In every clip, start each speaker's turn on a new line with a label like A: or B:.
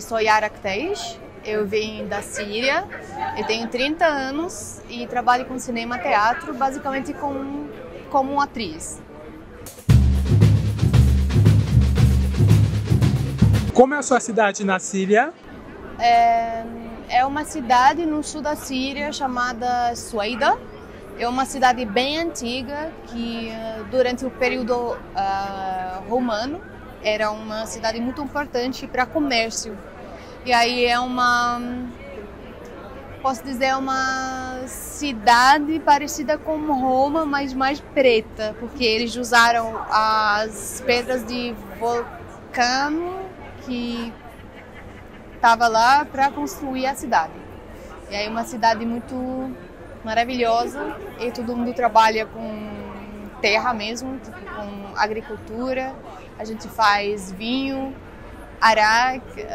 A: Sou Yara Kteis, eu vim da Síria, eu tenho 30 anos e trabalho com cinema e teatro, basicamente como atriz.
B: Como é a sua cidade na Síria?
A: É uma cidade no sul da Síria chamada Sueida. É uma cidade bem antiga que durante o período romano era uma cidade muito importante para comércio. E aí posso dizer, uma cidade parecida com Roma, mas mais preta, porque eles usaram as pedras de vulcano que estava lá para construir a cidade. E aí uma cidade muito maravilhosa e todo mundo trabalha com terra mesmo, tipo, com agricultura. A gente faz vinho, araque,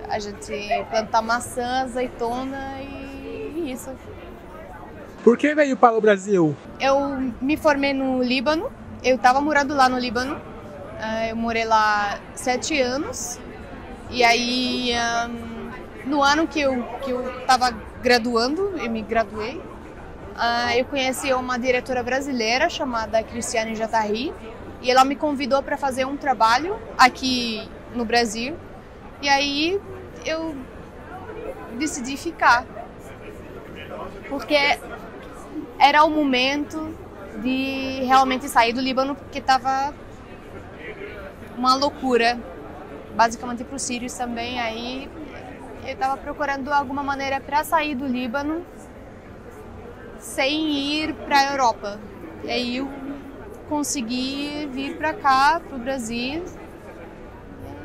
A: a gente planta maçã, azeitona e isso.
B: Por que veio para o Brasil?
A: Eu me formei no Líbano, eu estava morando lá no Líbano, eu morei lá 7 anos e aí no ano que eu estava graduando, eu me graduei, eu conheci uma diretora brasileira chamada Cristiane Jatarri e ela me convidou para fazer um trabalho aqui no Brasil e aí eu decidi ficar, porque era o momento de realmente sair do Líbano, porque estava uma loucura, basicamente para os sírios também. Aí eu estava procurando alguma maneira para sair do Líbano sem ir para a Europa. E aí eu consegui vir para cá, para o Brasil.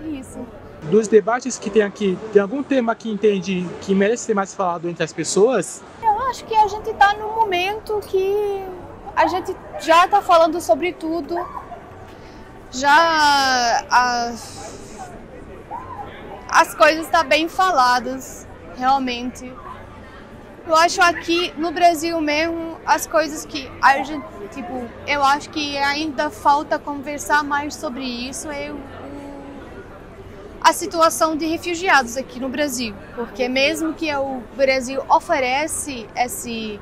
A: É isso.
B: Dos debates que tem aqui, tem algum tema que entende que merece ser mais falado entre as pessoas?
A: Eu acho que a gente está num momento que a gente já está falando sobre tudo. Já as coisas estão bem faladas, realmente. Eu acho aqui no Brasil mesmo as coisas que a gente, tipo, eu acho que ainda falta conversar mais sobre isso. A situação de refugiados aqui no Brasil, porque mesmo que o Brasil oferece esse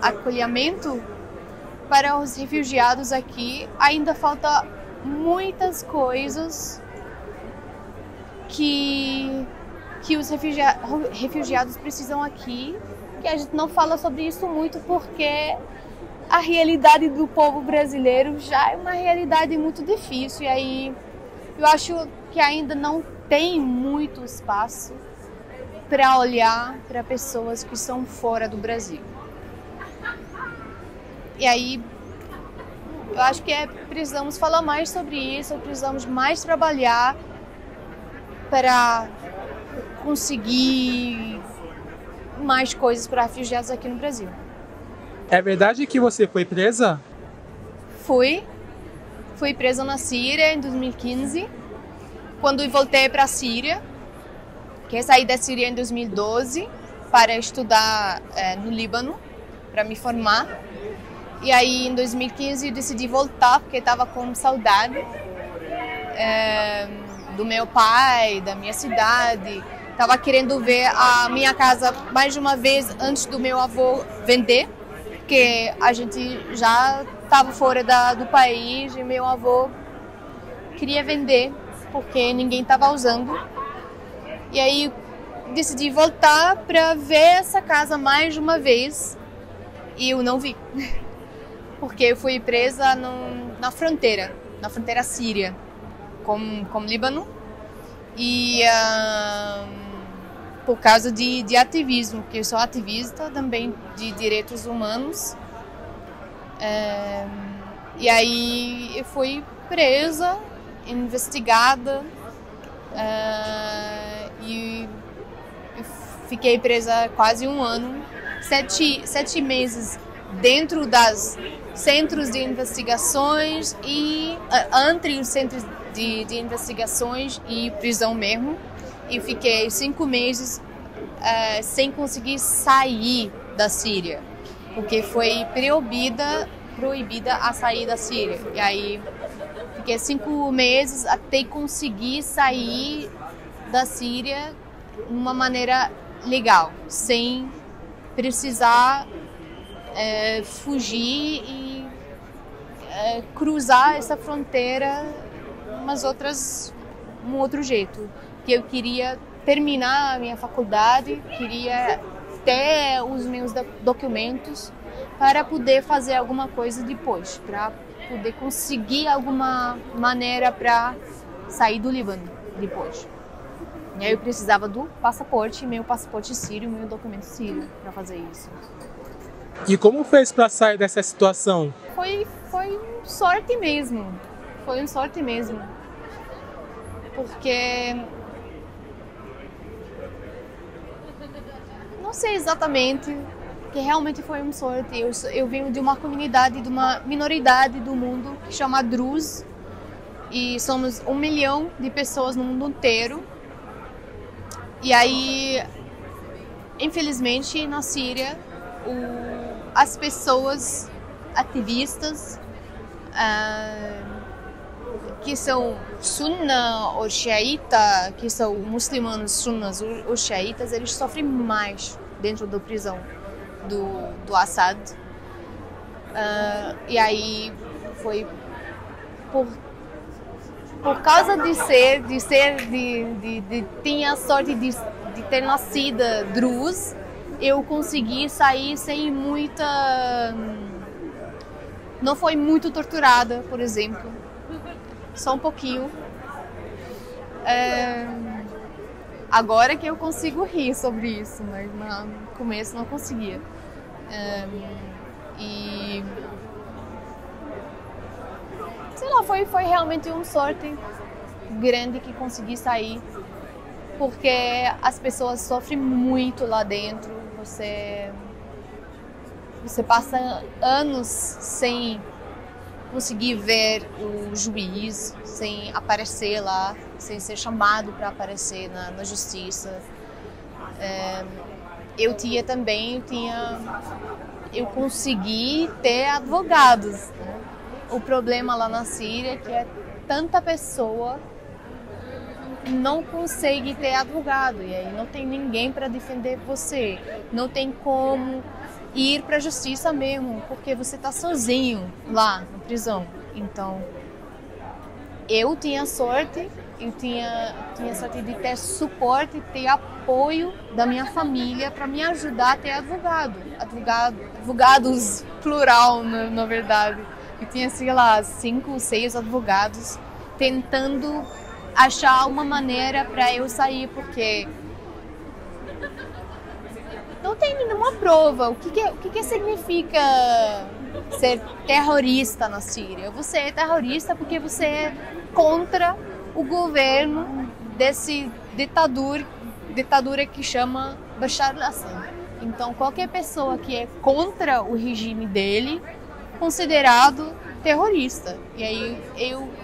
A: acolhimento para os refugiados aqui, ainda falta muitas coisas que os refugiados precisam aqui, que a gente não fala sobre isso muito, porque a realidade do povo brasileiro já é uma realidade muito difícil, e aí eu acho que ainda não tem muito espaço para olhar para pessoas que são fora do Brasil. E aí eu acho que precisamos falar mais sobre isso, precisamos mais trabalhar para conseguir mais coisas para refugiados aqui no Brasil.
B: É verdade que você foi presa?
A: Fui presa na Síria em 2015, quando eu voltei para a Síria, que saí da Síria em 2012 para estudar no Líbano, para me formar. E aí em 2015 eu decidi voltar, porque estava com saudade do meu pai, da minha cidade. Estava querendo ver a minha casa mais de uma vez antes do meu avô vender, porque a gente já estava fora do país e meu avô queria vender porque ninguém estava usando. E aí decidi voltar para ver essa casa mais de uma vez e eu não vi, porque eu fui presa na fronteira síria com Líbano e por causa de ativismo, porque eu sou ativista também de direitos humanos. E aí eu fui presa, investigada, e eu fiquei presa quase um ano, 7 meses dentro das centros de investigações e entre os centros de investigações e prisão mesmo. E fiquei 5 meses sem conseguir sair da Síria, porque foi proibida a sair da Síria. E aí fiquei 5 meses até conseguir sair da Síria de uma maneira legal, sem precisar fugir e cruzar essa fronteira um outro jeito. Que eu queria terminar a minha faculdade, queria ter os meus documentos para poder fazer alguma coisa depois, para poder conseguir alguma maneira para sair do Líbano depois. E aí eu precisava do passaporte, meu passaporte sírio, meu documento sírio para fazer isso.
B: E como fez para sair dessa situação?
A: Foi sorte mesmo. Foi uma sorte mesmo. Porque não sei exatamente, que realmente foi uma sorte. Eu venho de uma comunidade, de uma minoridade do mundo que chama Druze, e somos 1 milhão de pessoas no mundo inteiro. E aí, infelizmente, na Síria, as pessoas ativistas que são sunna ou xiita, que são muçulmanos sunnas ou xiitas, eles sofrem mais dentro da prisão do Assad. E aí foi por causa de tinha a sorte de ter nascido Druze, eu consegui sair sem muita... Não foi muito torturada, por exemplo. Só um pouquinho. Agora que eu consigo rir sobre isso, mas no começo não conseguia. E... sei lá, foi realmente uma sorte grande que consegui sair, porque as pessoas sofrem muito lá dentro. Você passa anos sem conseguir ver o juiz, sem aparecer lá, sem ser chamado para aparecer na justiça. Eu consegui ter advogados, né? O problema lá na Síria é que tanta pessoa não consegue ter advogado, e aí não tem ninguém para defender você, não tem como ir para a justiça mesmo, porque você está sozinho lá na prisão. Então, eu tinha sorte de ter suporte, ter apoio da minha família para me ajudar a ter advogados plural, na verdade. Eu tinha, sei lá, 5 ou 6 advogados tentando achar uma maneira para eu sair, porque não tem nenhuma prova. O que significa ser terrorista na Síria? Você é terrorista porque você é contra o governo desse ditadura que chama Bashar al-Assad. Então, qualquer pessoa que é contra o regime dele é considerado terrorista. E aí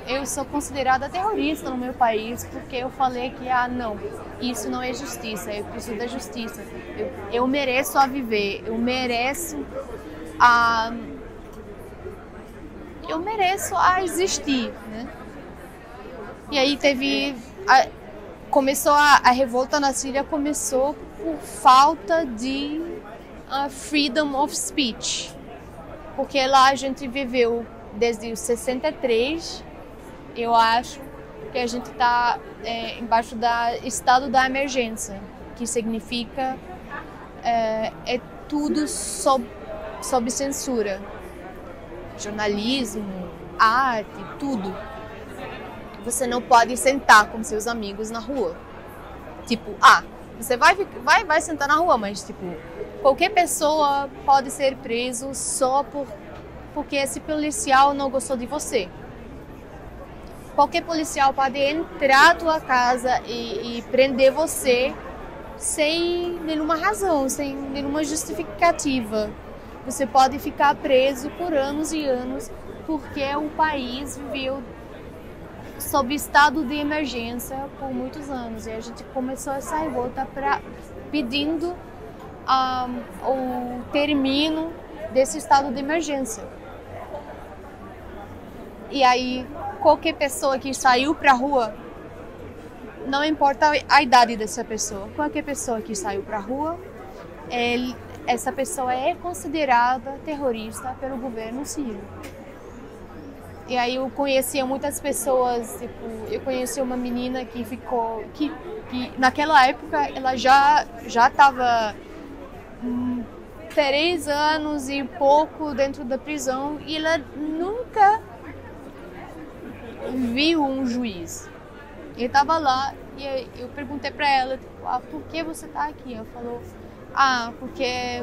A: eu sou considerada terrorista no meu país porque eu falei que não, isso não é justiça, eu preciso da justiça. Eu mereço a viver, eu mereço a existir, né? E aí começou a revolta na Síria, começou por falta de freedom of speech, porque lá a gente viveu desde os 63, eu acho que a gente está embaixo do estado da emergência, que significa tudo sob censura, jornalismo, arte, tudo. Você não pode sentar com seus amigos na rua. Tipo, você vai sentar na rua, mas tipo, qualquer pessoa pode ser preso só porque esse policial não gostou de você. Qualquer policial pode entrar na tua casa e prender você sem nenhuma razão, sem nenhuma justificativa. Você pode ficar preso por anos e anos porque o país viveu sob estado de emergência por muitos anos. E a gente começou essa revolta pedindo o término desse estado de emergência. E aí, qualquer pessoa que saiu para a rua não importa a idade dessa pessoa, qualquer pessoa que saiu para a rua, essa pessoa é considerada terrorista pelo governo sírio. E aí eu conhecia muitas pessoas, tipo, eu conheci uma menina que ficou, que naquela época ela já estava 3 anos e pouco dentro da prisão e ela nunca viu um juiz. Ele estava lá e eu perguntei para ela, tipo, por que você está aqui? Ela falou, porque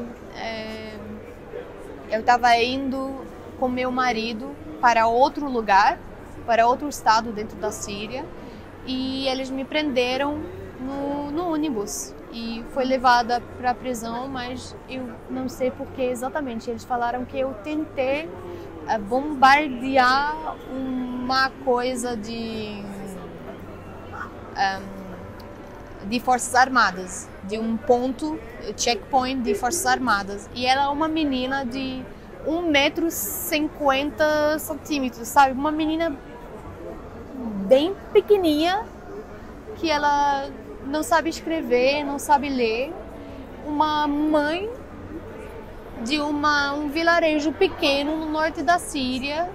A: eu estava indo com meu marido para outro lugar, para outro estado dentro da Síria, e eles me prenderam no ônibus e foi levada para a prisão, mas eu não sei por que exatamente. Eles falaram que eu tentei bombardear uma coisa de Forças Armadas, de um ponto, checkpoint de Forças Armadas. E ela é uma menina de 1,50 m, sabe? Uma menina bem pequenininha, que ela não sabe escrever, não sabe ler. Uma mãe de um vilarejo pequeno no norte da Síria,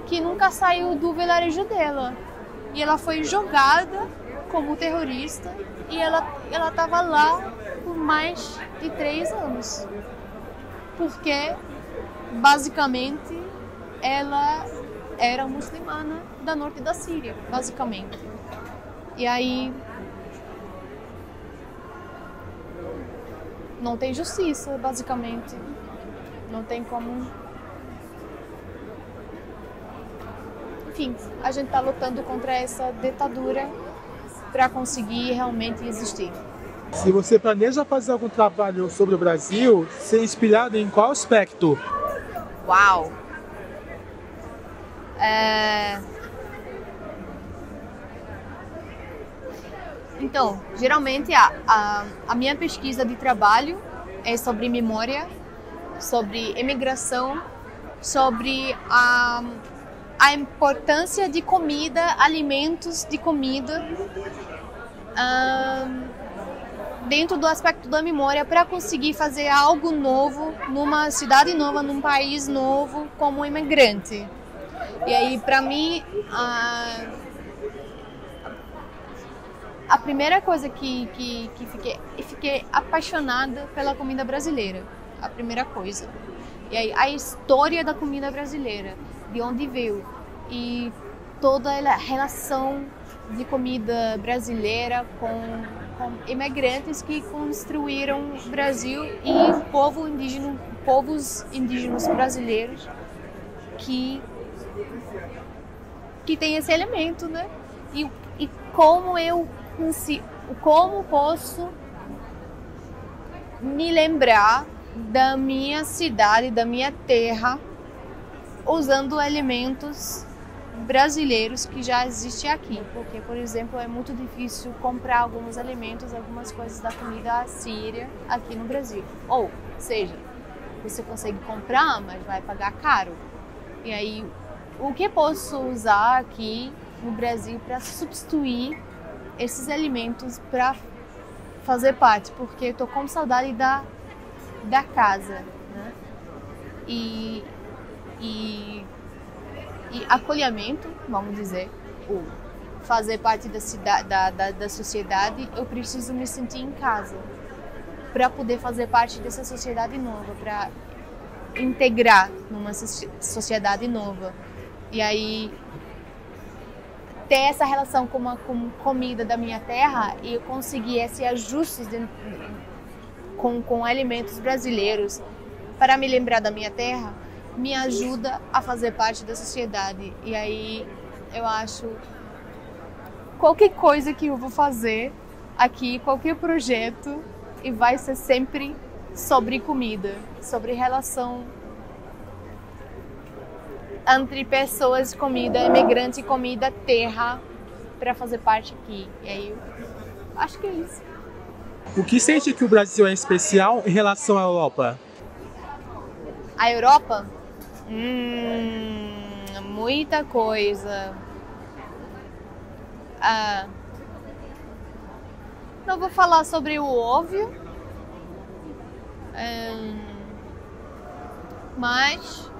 A: que nunca saiu do vilarejo dela. E ela foi jogada como terrorista e ela estava lá por mais de 3 anos. Porque, basicamente, ela era muçulmana da norte da Síria, basicamente. E aí não tem justiça, basicamente. Não tem como. Enfim, a gente está lutando contra essa ditadura para conseguir realmente existir.
B: Se você planeja fazer algum trabalho sobre o Brasil, ser inspirado em qual aspecto?
A: Uau! Então, geralmente a minha pesquisa de trabalho é sobre memória, sobre imigração, sobre a importância de comida, alimentos de comida, dentro do aspecto da memória, para conseguir fazer algo novo numa cidade nova, num país novo, como imigrante. E aí, para mim, a primeira coisa que fiquei apaixonada pela comida brasileira, a primeira coisa. E aí, a história da comida brasileira, de onde veio, e toda a relação de comida brasileira com imigrantes que construíram o Brasil e povos indígenas brasileiros que tem esse elemento, né? E como posso me lembrar da minha cidade, da minha terra, usando elementos brasileiros que já existem aqui, porque, por exemplo, é muito difícil comprar alguns alimentos, algumas coisas da comida síria aqui no Brasil. Ou seja, você consegue comprar, mas vai pagar caro. E aí, o que posso usar aqui no Brasil para substituir esses alimentos para fazer parte? Porque eu tô com saudade da casa, né? E acolhimento, vamos dizer, ou fazer parte da sociedade, eu preciso me sentir em casa para poder fazer parte dessa sociedade nova, para integrar numa sociedade nova. E aí ter essa relação com a comida da minha terra e eu conseguir esse ajuste com alimentos brasileiros para me lembrar da minha terra, me ajuda a fazer parte da sociedade. E aí eu acho qualquer coisa que eu vou fazer aqui, qualquer projeto, e vai ser sempre sobre comida, sobre relação entre pessoas, comida, imigrante, comida, terra, para fazer parte aqui. E aí eu acho que é isso.
B: O que sente que o Brasil é especial em relação à Europa?
A: A Europa? Muita coisa. Não vou falar sobre o óbvio, mas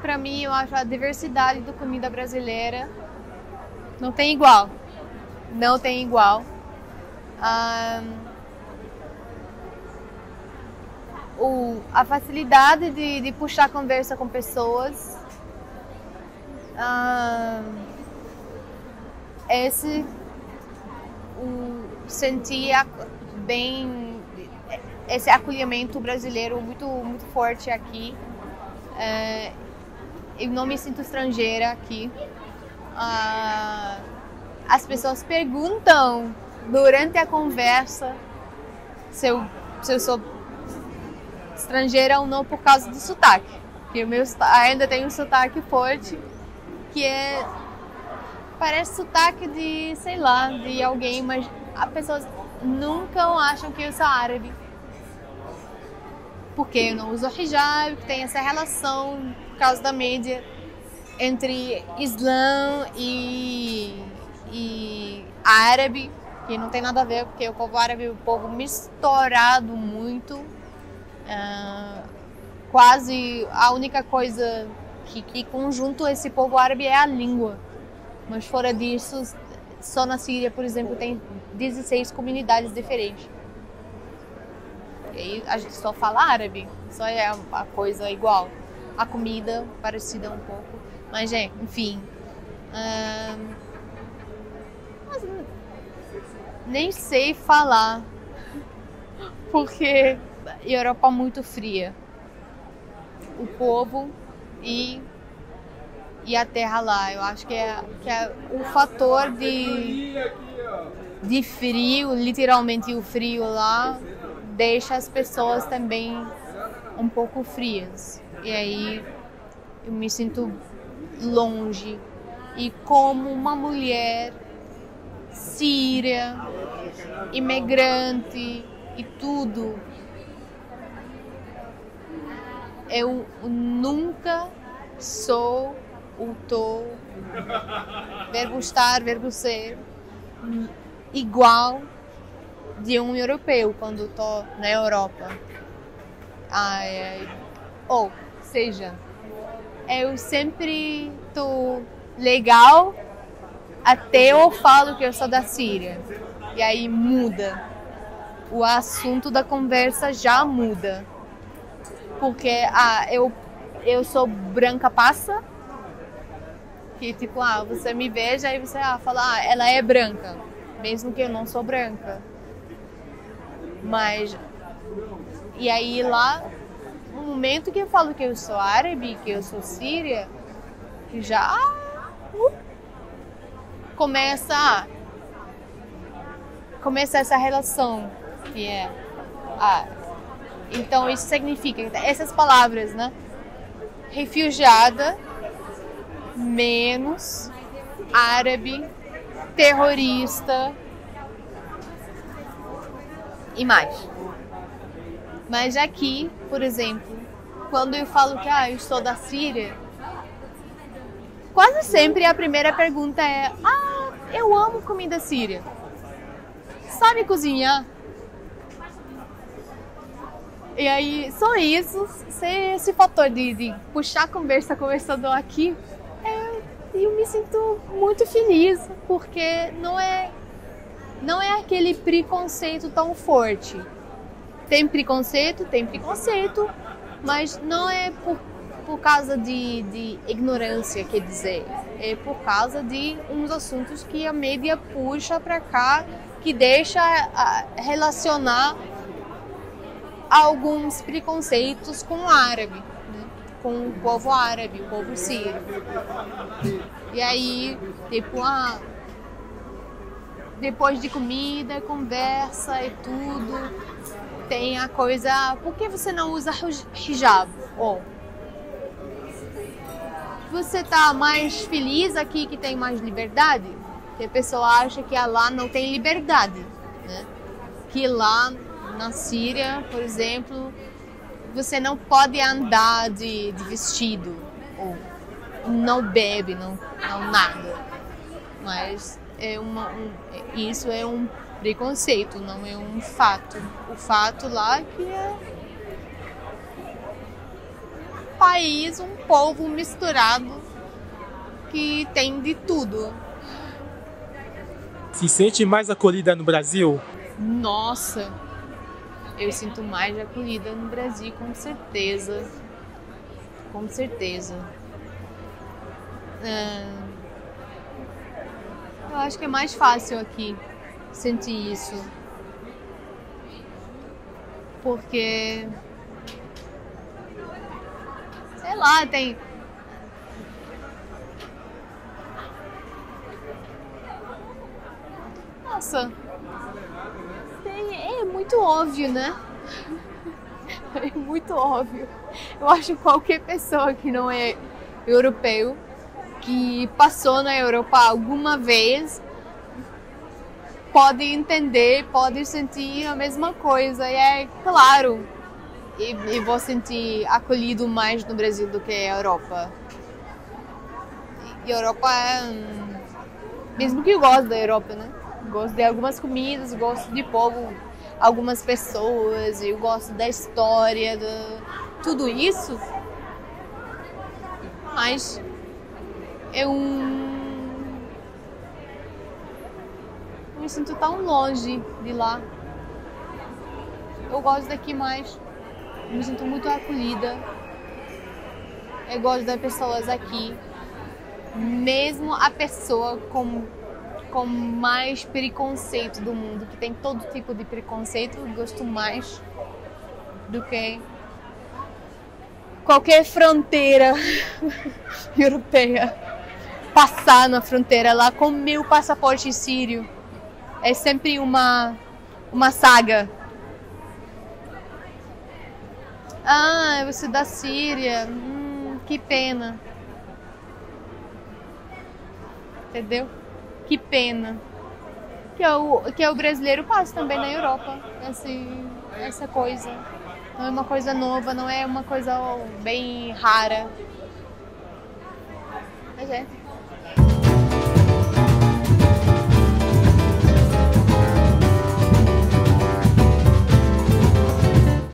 A: para mim eu acho a diversidade da comida brasileira não tem igual. Não tem igual. A facilidade de puxar conversa com pessoas, sentir bem esse acolhimento brasileiro muito, muito forte aqui. Eu não me sinto estrangeira aqui. As pessoas perguntam durante a conversa se eu sou estrangeira ou não por causa do sotaque. Porque o meu ainda tem um sotaque forte, que parece sotaque de, sei lá, de alguém, mas as pessoas nunca acham que eu sou árabe. Porque eu não uso hijab, que tem essa relação, por causa da mídia, entre Islã e árabe, que não tem nada a ver, porque o povo árabe é um povo misturado muito. Quase a única coisa que conjunta esse povo árabe é a língua. Mas fora disso, só na Síria, por exemplo, tem 16 comunidades diferentes. E aí a gente só fala árabe, só é a coisa igual. A comida parecida um pouco. Mas, enfim. Nem sei falar, porque a Europa é muito fria. O povo e a terra lá. Eu acho que é o fator de frio, literalmente o frio lá, deixa as pessoas também um pouco frias. E aí eu me sinto longe. E como uma mulher síria, imigrante e tudo, eu nunca sou ou tô, verbo estar, verbo ser, igual de um europeu quando tô na Europa. Ou seja, eu sempre tô legal até eu falo que eu sou da Síria. E aí muda. O assunto da conversa já muda. Porque eu sou branca passa. Que tipo, você me veja e você fala, ela é branca. Mesmo que eu não sou branca. Mas... E aí lá, no momento que eu falo que eu sou árabe, que eu sou síria, já... começa essa relação que então isso significa essas palavras, né? Refugiada menos árabe, terrorista e mais. Mas aqui, por exemplo, quando eu falo que eu sou da Síria, quase sempre a primeira pergunta é: eu amo comida síria. Sabe cozinhar? E aí, só isso, esse fator de puxar a conversa conversando aqui, eu me sinto muito feliz, porque não é aquele preconceito tão forte. Tem preconceito, mas não é por causa de ignorância, quer dizer, é por causa de uns assuntos que a mídia puxa para cá, que deixa relacionar alguns preconceitos com o árabe, né? Com o povo árabe, o povo sírio. E aí, tipo, depois de comida, conversa e tudo, tem a coisa, por que você não usa hijab? Você tá mais feliz aqui que tem mais liberdade? Porque a pessoa acha que lá não tem liberdade, né? Que lá na Síria, por exemplo, você não pode andar de vestido, ou não bebe, não nada. Mas isso é um preconceito, não é um fato. O fato lá é que é um país, um povo misturado que tem de tudo.
B: Se sente mais acolhida no Brasil?
A: Nossa, eu sinto mais acolhida no Brasil, com certeza. Com certeza. Eu acho que é mais fácil aqui sentir isso. Porque, sei lá, tem... Nossa, é muito óbvio, né? É muito óbvio. Eu acho que qualquer pessoa que não é europeu, que passou na Europa alguma vez, pode entender, pode sentir a mesma coisa. E é claro, e vou sentir acolhido mais no Brasil do que a Europa. E a Europa é... Mesmo que eu gosto da Europa, né? Gosto de algumas comidas, gosto de povo, algumas pessoas, eu gosto da história, de tudo isso. Mas eu me sinto tão longe de lá. Eu gosto daqui mais. Eu me sinto muito acolhida. Eu gosto das pessoas aqui. Mesmo a pessoa com mais preconceito do mundo, que tem todo tipo de preconceito, eu gosto mais do que qualquer fronteira europeia. Passar na fronteira lá com meu passaporte sírio é sempre uma saga. Ah, você é da Síria, que pena. Entendeu? Que pena. Que o brasileiro passa também na Europa, essa coisa. Não é uma coisa nova, não é uma coisa bem rara. Mas é.